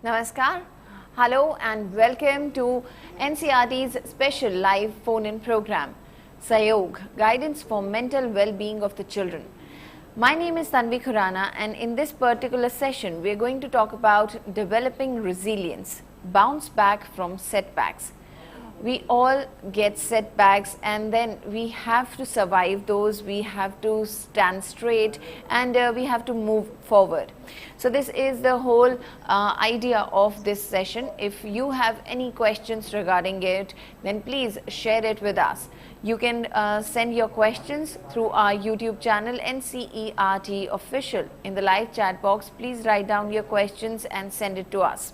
Namaskar. Hello and welcome to NCRT's special live phone-in program, SAHYOG, Guidance for Mental Well-Being of the Children. My name is Tanvi Khurana, and in this particular session, we are going to talk about developing resilience, bounce back from setbacks. We all get setbacks, and then we have to survive those, we have to stand straight, and we have to move forward. So this is the whole idea of this session. If you have any questions regarding it, then please share it with us. You can send your questions through our YouTube channel ncertofficial. In the live chat box, please write down your questions and send it to us.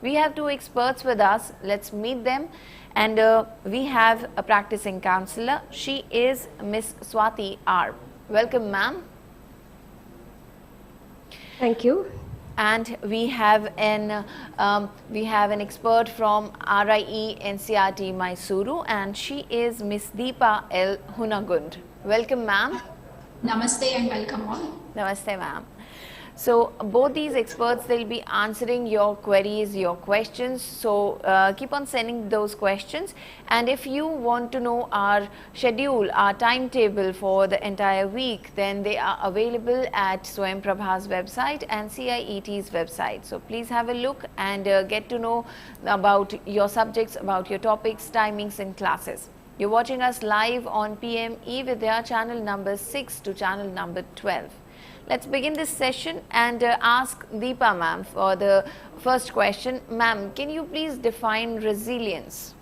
We have two experts with us. Let's meet them. And we have a practicing counselor. She is Miss Swati R. Welcome, ma'am. Thank you. And we have an expert from RIE NCRT Mysuru, and she is Miss Deepa L. Hunagund. Welcome, ma'am. Namaste and welcome all. Namaste, ma'am. So both these experts, they'll be answering your queries, your questions. So keep on sending those questions. And if you want to know our schedule, our timetable for the entire week, then they are available at Swayam Prabha's website and CIET's website. So please have a look and get to know about your subjects, about your topics, timings and classes. You're watching us live on PM eVIDYA channel number 6 to channel number 12. Let's begin this session and ask Deepa ma'am for the first question. Ma'am, can you please define resilience?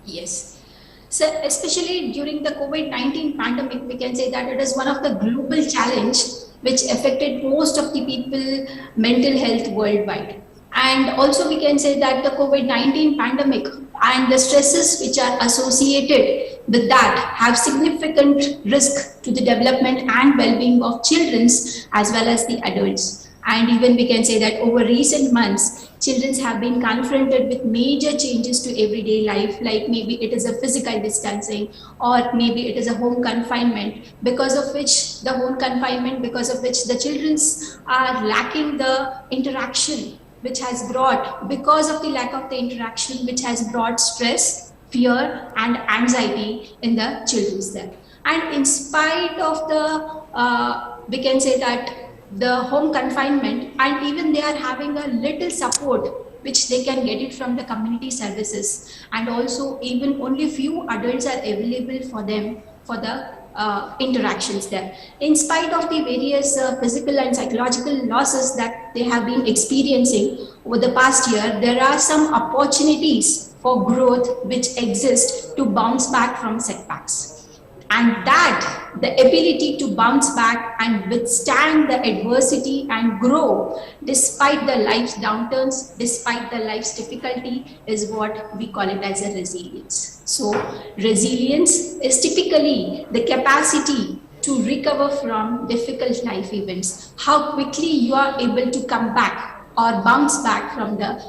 Yes. So especially during the COVID-19 pandemic, we can say that it is one of the global challenge which affected most of the people mental health worldwide. And also we can say that the COVID-19 pandemic and the stresses which are associated with that have significant risk to the development and well-being of children as well as the adults. And even we can say that over recent months, children have been confronted with major changes to everyday life, like maybe it is a physical distancing or maybe it is a home confinement, because of which the children are lacking the interaction, which has brought, because of the lack of the interaction, which has brought stress, fear and anxiety in the children's there. And in spite of the, we can say that the home confinement, and even they are having a little support which they can get it from the community services, and also even only few adults are available for them for the interactions there. In spite of the various physical and psychological losses that they have been experiencing over the past year, there are some opportunities for growth which exist to bounce back from setbacks. And that the ability to bounce back and withstand the adversity and grow despite the life's downturns, despite the life's difficulty, is what we call it as a resilience. So resilience is typically the capacity to recover from difficult life events, how quickly you are able to come back or bounce back from the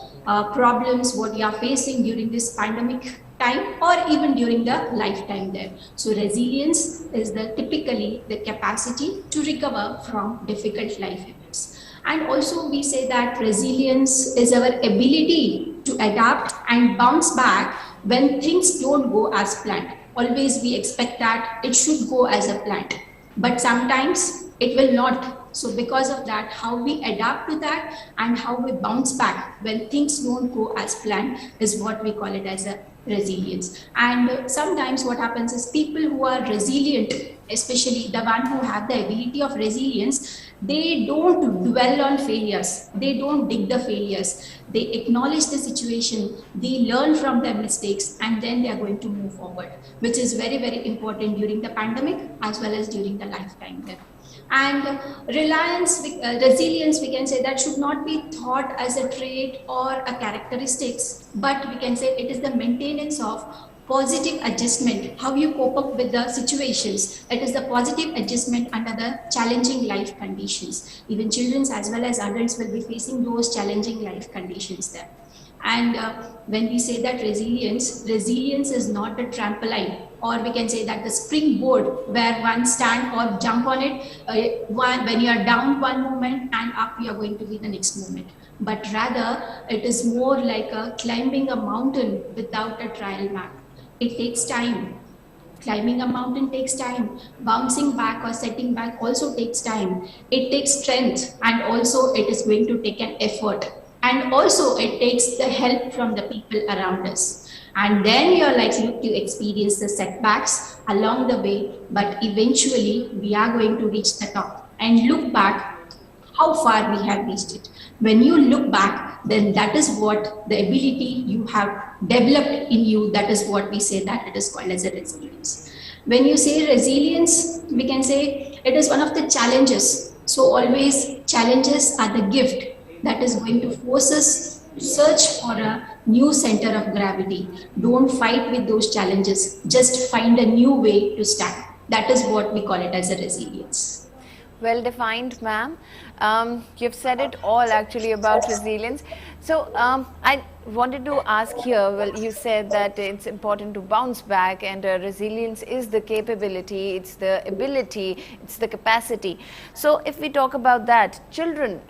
problems what you are facing during this pandemic time or even during the lifetime there. So resilience is typically the capacity to recover from difficult life events. And also we say that resilience is our ability to adapt and bounce back when things don't go as planned. Always we expect that it should go as a plan, but sometimes it will not. So because of that, how we adapt to that and how we bounce back when things don't go as planned is what we call it as a resilience. And sometimes what happens is people who are resilient, especially the one who have the ability of resilience, they don't dwell on failures, they don't dig the failures, they acknowledge the situation, they learn from their mistakes, and then they are going to move forward, which is very, very important during the pandemic as well as during the lifetime there. And resilience, we can say that should not be thought as a trait or a characteristics, but we can say it is the maintenance of positive adjustment, how you cope up with the situations. It is the positive adjustment under the challenging life conditions. Even children as well as adults will be facing those challenging life conditions there. And when we say that resilience is not a trampoline, or we can say that the springboard where one stand or jump on it, when you are down one moment and up you are going to be the next moment. But rather, it is more like a climbing a mountain without a trial map. It takes time. Climbing a mountain takes time. Bouncing back or setting back also takes time. It takes strength, and also it is going to take an effort. And also it takes the help from the people around us. And then you're likely to experience the setbacks along the way, but eventually we are going to reach the top and look back how far we have reached it. When you look back, then that is what the ability you have developed in you, that is what we say that it is called as a resilience. When you say resilience, we can say it is one of the challenges. So always challenges are the gift that is going to force us to search for a new center of gravity. Don't fight with those challenges, just find a new way to stand. That is what we call it as a resilience. Well defined, ma'am. You've said it all actually about resilience. So I wanted to ask here, well, you said that it's important to bounce back, and resilience is the capability, it's the ability, it's the capacity. So if we talk about that, children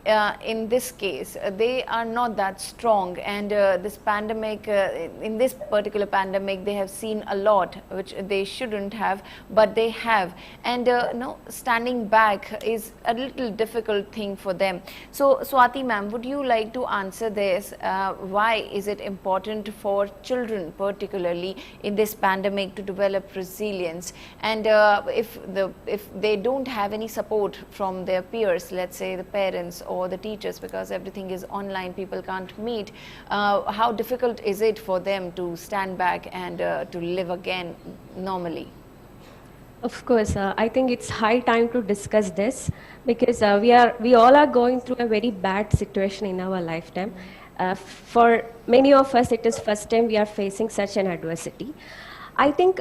in this case, they are not that strong, and this pandemic, in this particular pandemic, they have seen a lot which they shouldn't have, but they have. And no, standing back is a little difficult thing for them. So Swati ma'am, would you like to answer this? Why is it important for children particularly in this pandemic to develop resilience? And if they don't have any support from their peers, let's say the parents or the teachers, because everything is online, people can't meet, how difficult is it for them to stand back and to live again normally? Of course, I think it's high time to discuss this, because we all are going through a very bad situation in our lifetime. For many of us, it is first time we are facing such an adversity. I think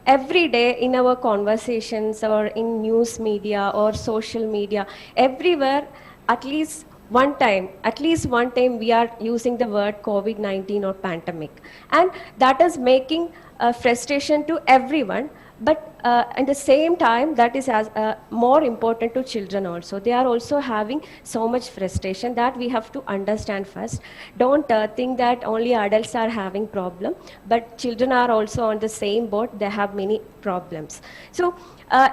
every day in our conversations or in news media or social media, everywhere, at least one time we are using the word COVID-19 or pandemic. And that is making frustration to everyone. But at the same time, that is as more important to children also. They are also having so much frustration that we have to understand first. Don't think that only adults are having problem, but children are also on the same boat. They have many problems. So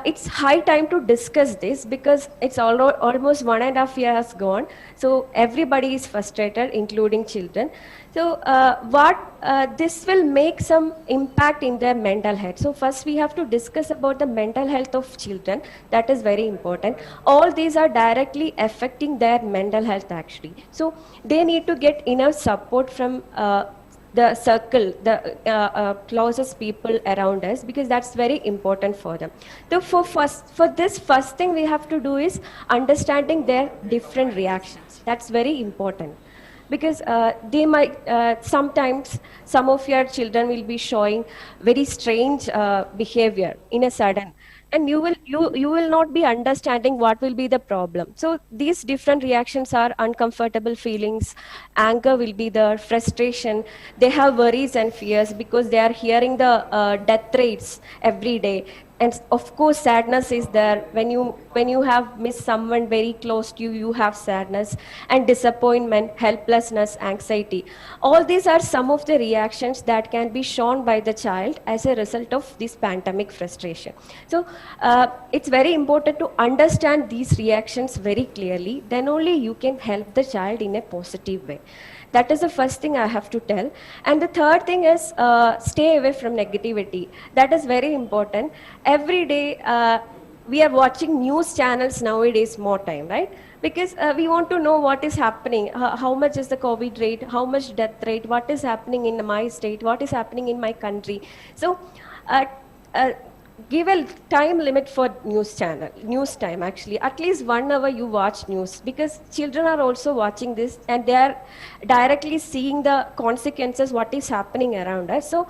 it's high time to discuss this, because it's almost 1.5 years gone. So everybody is frustrated, including children. So this will make some impact in their mental health. So first we have to discuss about the mental health of children. That is very important. All these are directly affecting their mental health actually. So they need to get enough support from the circle, the closest people around us, because that's very important for them. So for this first thing we have to do is understanding their different reactions. That's very important. Because they might, sometimes some of your children will be showing very strange behavior in a sudden, and you will not be understanding what will be the problem. So these different reactions are uncomfortable feelings, anger will be there, frustration, they have worries and fears because they are hearing the death rates every day. And of course, sadness is there. When you have missed someone very close to you, you have sadness and disappointment, helplessness, anxiety. All these are some of the reactions that can be shown by the child as a result of this pandemic frustration. So it's very important to understand these reactions very clearly. Then only you can help the child in a positive way. That is the first thing I have to tell. And the third thing is stay away from negativity. That is very important. Every day we are watching news channels nowadays more time, right? Because we want to know what is happening, how much is the COVID rate, how much death rate, what is happening in my state, what is happening in my country. So give a time limit for news time actually. At least 1 hour you watch news, because children are also watching this and they are directly seeing the consequences, what is happening around us. So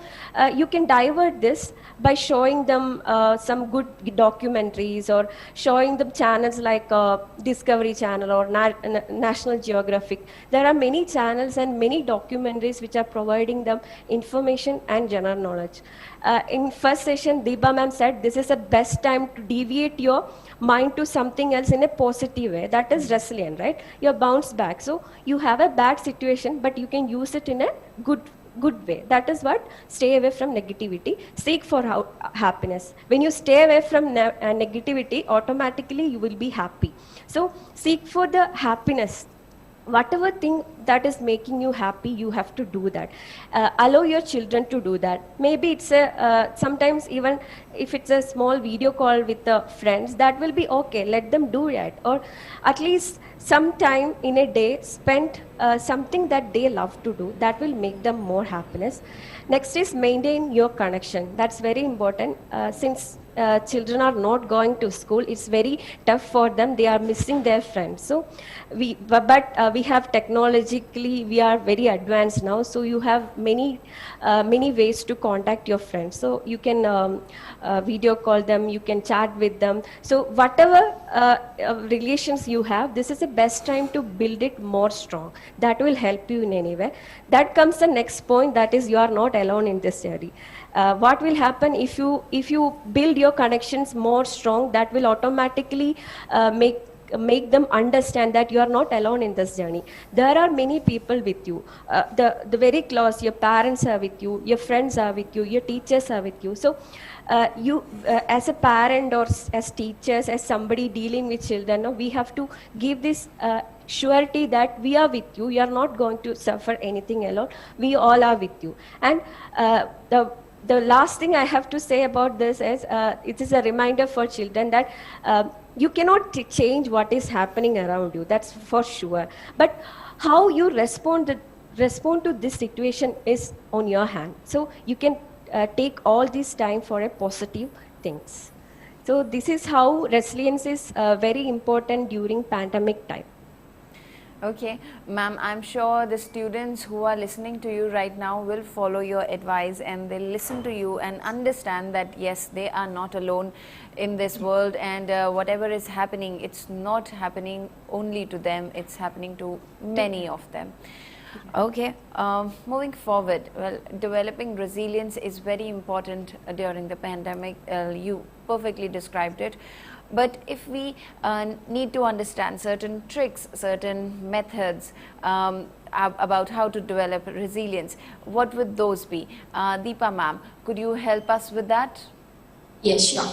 you can divert this by showing them some good documentaries, or showing them channels like Discovery Channel or National Geographic. There are many channels and many documentaries which are providing them information and general knowledge. In first session, Deepa ma'am said this is the best time to deviate your mind to something else in a positive way. That is resilient, right? You bounce back. So you have a bad situation, but you can use it in a good way. That is what, stay away from negativity, seek for happiness. When you stay away from negativity, automatically you will be happy. So seek for the happiness. Whatever thing that is making you happy, you have to do that. Allow your children to do that. Maybe it's a sometimes even if it's a small video call with the friends, that will be okay. Let them do that, or at least some time in a day spend something that they love to do. That will make them more happiness. Next is maintain your connection. That's very important. Since children are not going to school, it's very tough for them. They are missing their friends. So we have technologically, we are very advanced now. So you have many ways to contact your friends. So you can video call them, you can chat with them. So whatever relations you have, this is the best time to build it more strong. That will help you in any way. That comes the next point, that is you are not alone in this journey. What will happen if you build your connections more strong, that will automatically make them understand that you are not alone in this journey. There are many people with you, the very close, your parents are with you, your friends are with you, your teachers are with you. So you as a parent or as teachers, as somebody dealing with children, we have to give this surety that we are with you. You are not going to suffer anything alone. We all are with you. And the last thing I have to say about this is it is a reminder for children that you cannot change what is happening around you. That's for sure. But how you respond to this situation is on your hand. So you can take all this time for a positive things. So this is how resilience is very important during pandemic time. Okay, ma'am, I'm sure the students who are listening to you right now will follow your advice, and they'll listen to you and understand that yes, they are not alone in this world, and whatever is happening, it's not happening only to them, it's happening to many of them. Okay, moving forward, well, developing resilience is very important during the pandemic. You perfectly described it. But if we need to understand certain tricks, certain methods about how to develop resilience, what would those be? Deepa ma'am, could you help us with that? Yes, sure.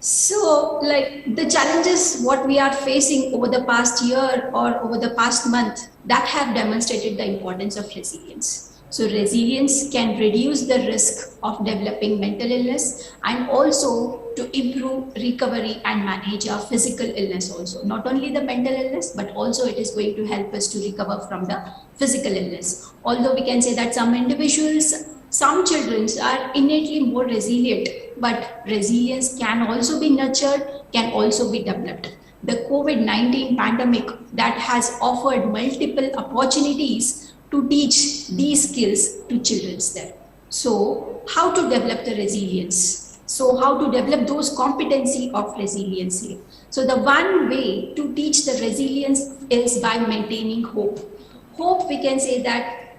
So, like the challenges what we are facing over the past year or over the past month, that have demonstrated the importance of resilience. So resilience can reduce the risk of developing mental illness, and also to improve recovery and manage our physical illness also. Not only the mental illness, but also it is going to help us to recover from the physical illness. Although we can say that some individuals, some children are innately more resilient, but resilience can also be nurtured, can also be developed. The COVID-19 pandemic that has offered multiple opportunities to teach these skills to children there. So how to develop the resilience? So how to develop those competency of resiliency? So the one way to teach the resilience is by maintaining hope. Hope, we can say that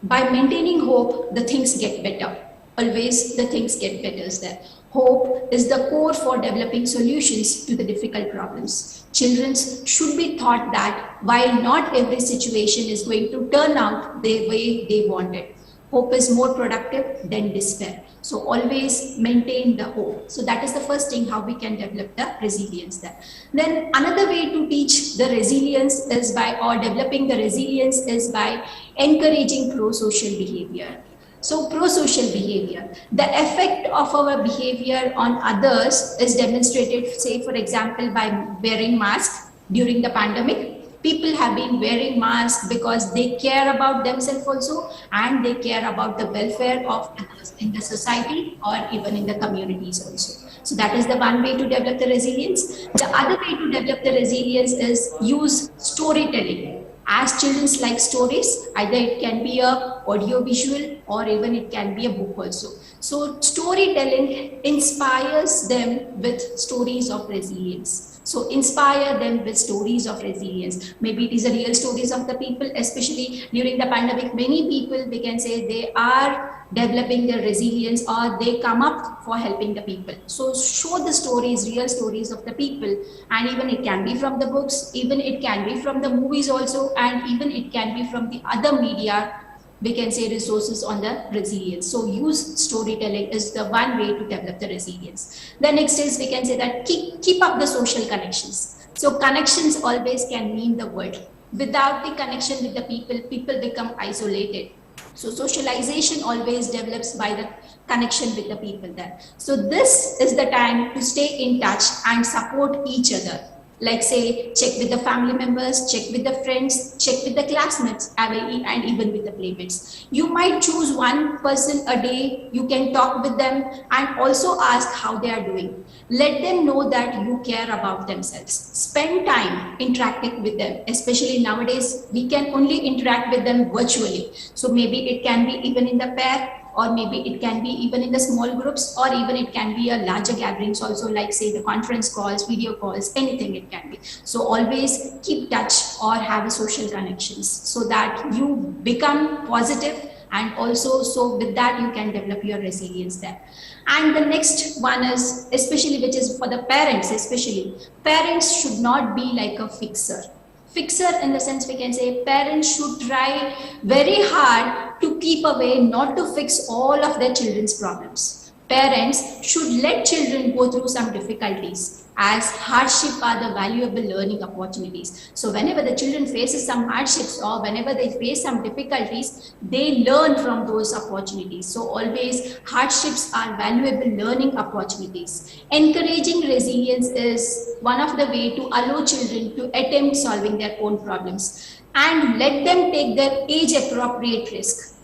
by maintaining hope, the things get better. Always the things get better there. Hope is the core for developing solutions to the difficult problems. Children should be taught that while not every situation is going to turn out the way they want it, hope is more productive than despair. So always maintain the hope. So that is the first thing how we can develop the resilience there. Then another way to teach the resilience is by, or developing the resilience is by encouraging pro-social behavior. So pro-social behavior, the effect of our behavior on others is demonstrated, say for example, by wearing masks during the pandemic. People have been wearing masks because they care about themselves also, and they care about the welfare of others in the society or even in the communities also. So that is the one way to develop the resilience. The other way to develop the resilience is use storytelling. As children like stories, either it can be a audio visual or even it can be a book also. So storytelling inspires them with stories of resilience. So inspire them with stories of resilience. Maybe it is the real stories of the people, especially during the pandemic. Many people, we can say, they are developing their resilience or they come up for helping the people. So show the stories, real stories of the people, and even it can be from the books, even it can be from the movies also, and even it can be from the other media, we can say, resources on the resilience. So use storytelling is the one way to develop the resilience. The next is, we can say that keep up the social connections. So connections always can mean the world. Without the connection with the people become isolated. So socialization always develops by the connection with the people there. So this is the time to stay in touch and support each other. Like say, check with the family members, check with the friends, check with the classmates, and even with the playmates. You might choose one person a day, you can talk with them and also ask how they are doing. Let them know that you care about themselves. Spend time interacting with them, especially nowadays, we can only interact with them virtually. So maybe it can be even in the pair, or maybe it can be even in the small groups, or even it can be a larger gatherings also, like say the conference calls, video calls, anything it can be. So always keep touch or have a social connections so that you become positive, and also so with that you can develop your resilience there. And the next one is, especially which is for the parents, especially parents should not be like a fixer. Fixer in the sense, we can say parents should try very hard to keep away, not to fix all of their children's problems. Parents should let children go through some difficulties, as hardship are the valuable learning opportunities. So whenever the children faces some hardships or whenever they face some difficulties, they learn from those opportunities. So always hardships are valuable learning opportunities. Encouraging resilience is one of the way to allow children to attempt solving their own problems, and let them take their age appropriate risk.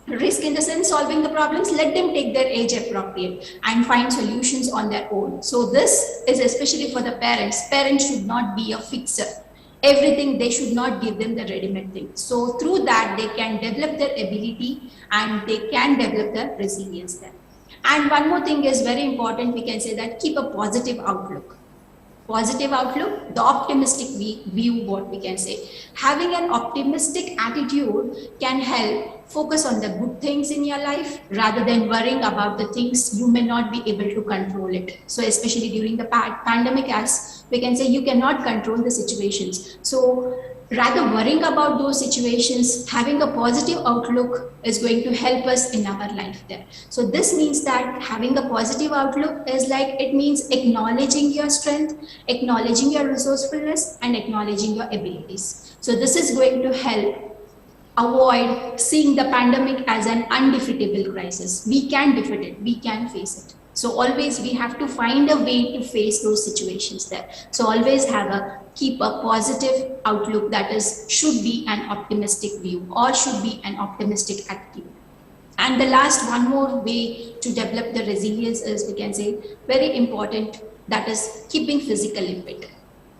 Risk in the sense solving the problems, let them take their age appropriate and find solutions on their own. So this is especially for the parents. Parents should not be a fixer. Everything, they should not give them the ready-made thing. So through that they can develop their ability and they can develop the resilience there. And one more thing is very important, we can say that keep a positive outlook. Positive outlook, the optimistic view, what we can say. Having an optimistic attitude can help focus on the good things in your life rather than worrying about the things you may not be able to control it. So especially during the pandemic, as we can say, you cannot control the situations. So rather worrying about those situations, having a positive outlook is going to help us in our life there. So this means that having a positive outlook is like, it means acknowledging your strength, acknowledging your resourcefulness, and acknowledging your abilities. So this is going to help avoid seeing the pandemic as an undefeatable crisis. We can defeat it, we can face it. So always we have to find a way to face those situations there. So always keep a positive outlook, that is, should be an optimistic view or should be an optimistic attitude. And the last one more way to develop the resilience is, we can say, very important, that is keeping physically fit.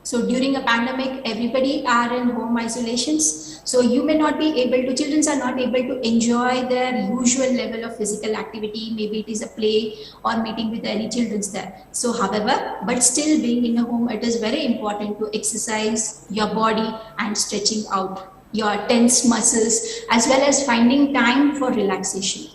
So during a pandemic, everybody are in home isolations. So you may not be able to, children are not able to enjoy their usual level of physical activity. Maybe it is a play or meeting with any children there. So however, but still being in a home, it is very important to exercise your body and stretching out your tense muscles, as well as finding time for relaxation.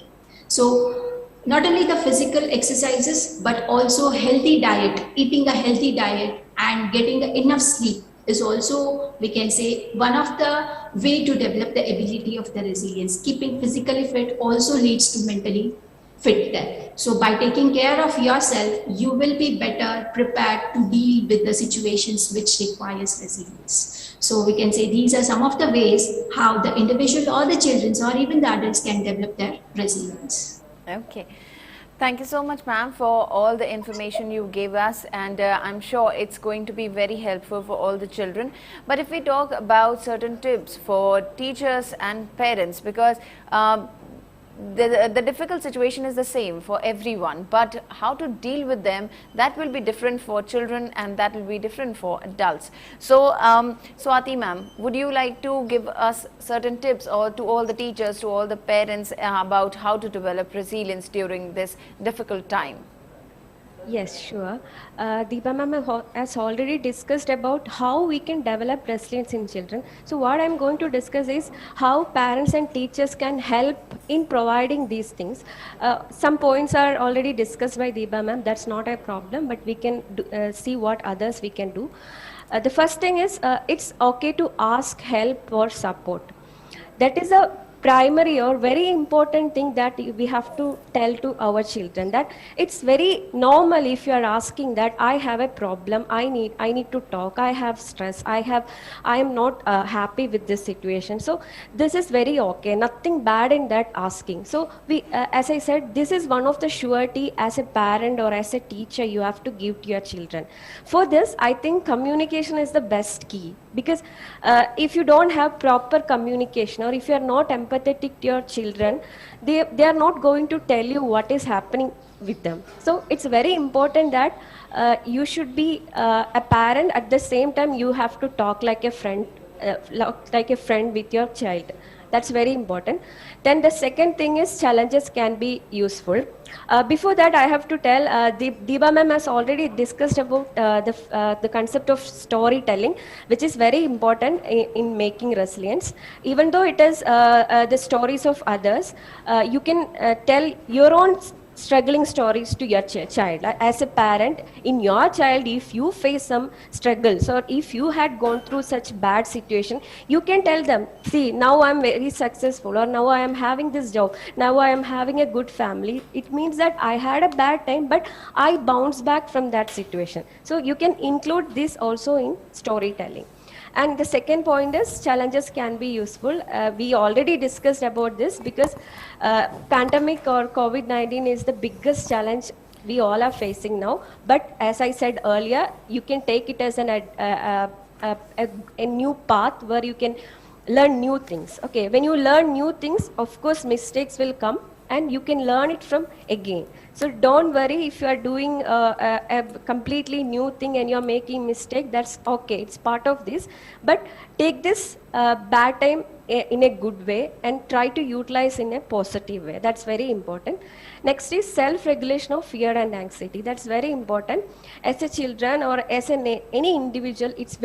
So not only the physical exercises, but also healthy diet, eating a healthy diet and getting enough sleep is also, we can say, one of the way to develop the ability of the resilience. Keeping physically fit also leads to mentally fit there. So by taking care of yourself, you will be better prepared to deal with the situations which requires resilience. So we can say these are some of the ways how the individual or the children or even the adults can develop their resilience. Okay. Thank you so much, ma'am, for all the information you gave us, and I'm sure it's going to be very helpful for all the children. But if we talk about certain tips for teachers and parents, because the difficult situation is the same for everyone, but how to deal with them, that will be different for children and that will be different for adults. So, Swati ma'am, would you like to give us certain tips or to all the teachers, to all the parents about how to develop resilience during this difficult time? Yes, sure. Deepa ma'am has already discussed about how we can develop resilience in children. So what I'm going to discuss is how parents and teachers can help in providing these things. Some points are already discussed by Deepa ma'am. That's not a problem, but we can see what others we can do. The first thing is it's okay to ask help or support. That is a primary or very important thing that we have to tell to our children, that it's very normal if you are asking that I have a problem, I need to talk, I have stress, I am not happy with this situation. So this is very okay, nothing bad in that asking. So we as I said, this is one of the surety as a parent or as a teacher you have to give to your children. For this, I think communication is the best key, because if you don't have proper communication or if you are not empathetic to your children, they are not going to tell you what is happening with them. So it's very important that you should be a parent, at the same time you have to talk like a friend with your child. That's very important. Then the second thing is challenges can be useful. Before that, I have to tell, Deepa ma'am has already discussed about the concept of storytelling, which is very important in making resilience. Even though it is the stories of others, you can tell your own struggling stories to your child. As a parent, in your child, if you face some struggles or if you had gone through such bad situation, you can tell them, see, now I'm very successful, or now I am having this job, now I am having a good family. It means that I had a bad time, but I bounced back from that situation. So you can include this also in storytelling. And the second point is challenges can be useful. We already discussed about this, because pandemic or COVID-19 is the biggest challenge we all are facing now. But as I said earlier, you can take it as a new path where you can learn new things. Okay, when you learn new things, of course mistakes will come and you can learn it from again. So don't worry if you are doing a completely new thing and you are making mistake. That's okay, it's part of this. But take this bad time in a good way and try to utilize in a positive way. That's very important. Next is self-regulation of fear and anxiety. That's very important. As a children or as any individual, it's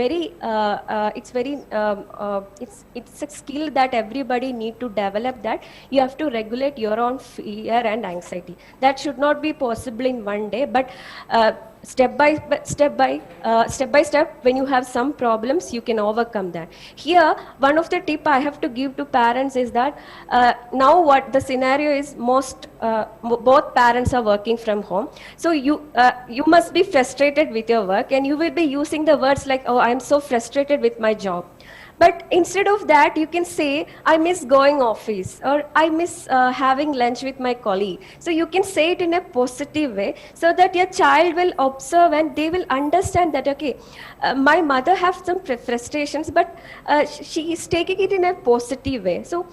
a skill that everybody need to develop, that you have to regulate your own fear and anxiety. That should not be possible in one day, but step by step, when you have some problems, you can overcome that. Here, one of the tip I have to give to parents is that now what the scenario is, both parents are working from home. So you must be frustrated with your work, and you will be using the words like, oh, I'm so frustrated with my job. But instead of that, you can say, I miss going office, or I miss having lunch with my colleague. So you can say it in a positive way, so that your child will observe and they will understand that, okay, my mother has some frustrations, but she is taking it in a positive way. So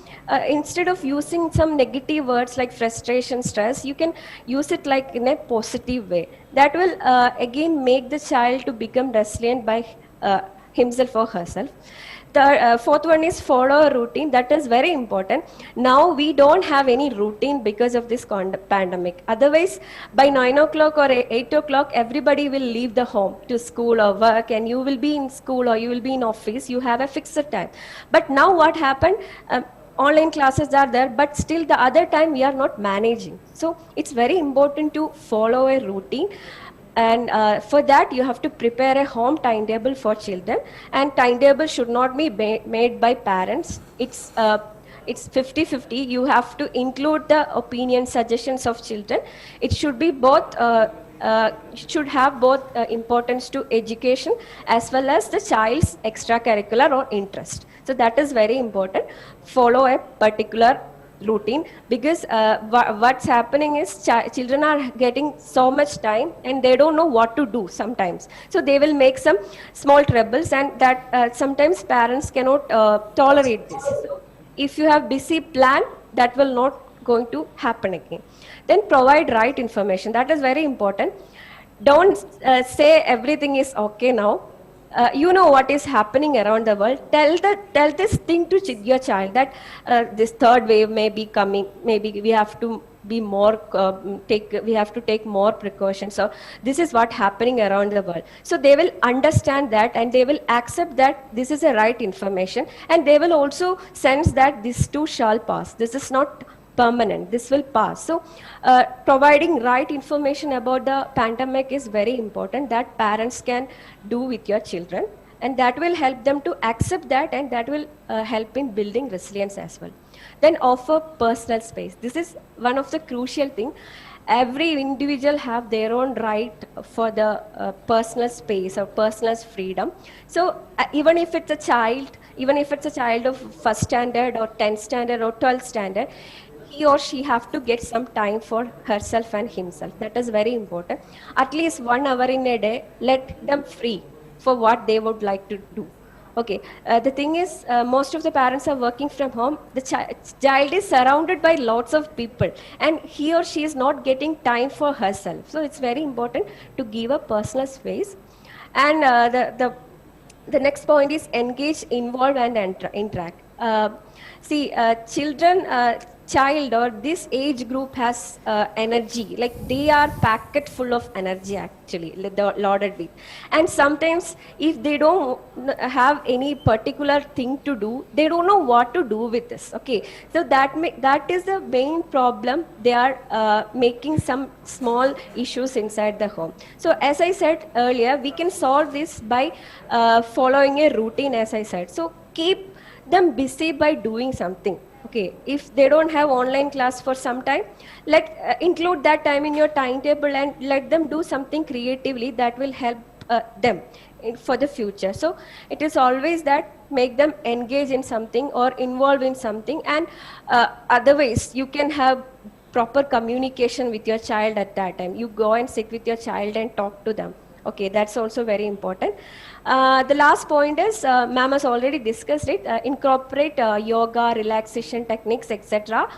instead of using some negative words like frustration, stress, you can use it like in a positive way. That will again make the child to become resilient by himself or herself. The fourth one is follow a routine. That is very important. Now we don't have any routine because of this pandemic. Otherwise, by 9 o'clock or 8 o'clock, everybody will leave the home to school or work, and you will be in school or you will be in office. You have a fixed time. But now what happened? Online classes are there, but still the other time we are not managing. So it's very important to follow a routine. And for that, you have to prepare a home timetable for children, and timetable should not be made by parents. It's 50-50. You have to include the opinion, suggestions of children. It should be both. Should have both importance to education as well as the child's extracurricular or interest. So that is very important. Follow a particular routine, because what's happening is children are getting so much time and they don't know what to do sometimes. So they will make some small troubles, and that sometimes parents cannot tolerate this. So if you have busy plan, that will not going to happen again. Then provide right information. That is very important. Don't say everything is okay now. You know what is happening around the world. Tell this thing to your child that this third wave may be coming. Maybe we have to be more we have to take more precautions. So this is what happening around the world. So they will understand that, and they will accept that this is a right information, and they will also sense that this too shall pass. This is not permanent, this will pass. So providing right information about the pandemic is very important, that parents can do with your children, and that will help them to accept that, and that will help in building resilience as well. Then offer personal space. This is one of the crucial thing. Every individual have their own right for the personal space or personal freedom. So even if it's a child of first standard or 10th standard or 12th standard, he or she have to get some time for herself and himself. That is very important. At least 1 hour in a day, let them free for what they would like to do. Okay, the thing is, most of the parents are working from home. The child is surrounded by lots of people, and he or she is not getting time for herself. So it's very important to give a personal space. And the next point is engage, involve, and interact. Child or this age group has energy, like they are packed full of energy actually, loaded with. And sometimes if they don't have any particular thing to do, they don't know what to do with this. Okay, so that is the main problem. They are making some small issues inside the home. So as I said earlier, we can solve this by following a routine, as I said. So keep them busy by doing something. Okay, if they don't have online class for some time, include that time in your timetable and let them do something creatively that will help them for the future. So it is always that make them engage in something or involve in something, and otherwise you can have proper communication with your child at that time. You go and sit with your child and talk to them. Okay, that's also very important. The last point is, ma'am has already discussed it, incorporate yoga, relaxation techniques, etc.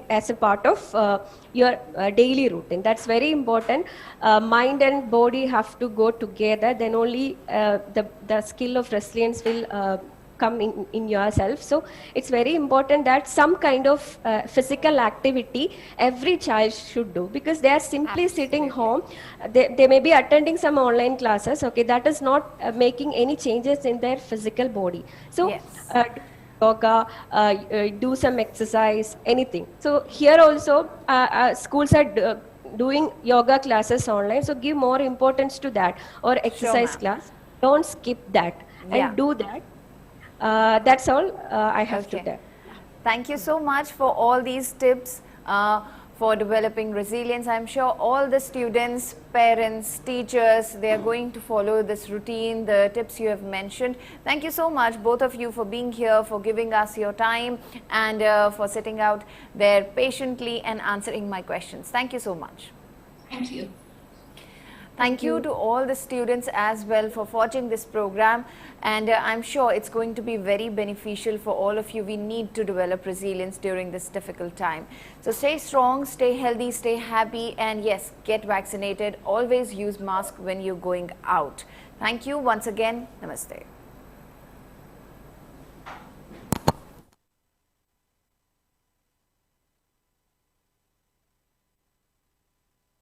as a part of your daily routine. That's very important. Mind and body have to go together, then only the skill of resilience will come in yourself. So it's very important that some kind of physical activity every child should do, because they are simply sitting home. They may be attending some online classes. Okay, that is not making any changes in their physical body. So Yes. Yoga, do some exercise, anything. So here also schools are doing yoga classes online, so give more importance to that, or exercise ma'am. class. Don't skip that, and Yeah. do that. That's all I have to Okay. tell. Thank you so much for all these tips for developing resilience. I'm sure all the students, parents, teachers, they are going to follow this routine, the tips you have mentioned. Thank you so much, both of you, for being here, for giving us your time, and for sitting out there patiently and answering my questions. Thank you so much. Thank you. Thank you to all the students as well for watching this program, and I'm sure it's going to be very beneficial for all of you. We need to develop resilience during this difficult time. So stay strong, stay healthy, stay happy, and yes, get vaccinated. Always use mask when you're going out. Thank you once again. Namaste.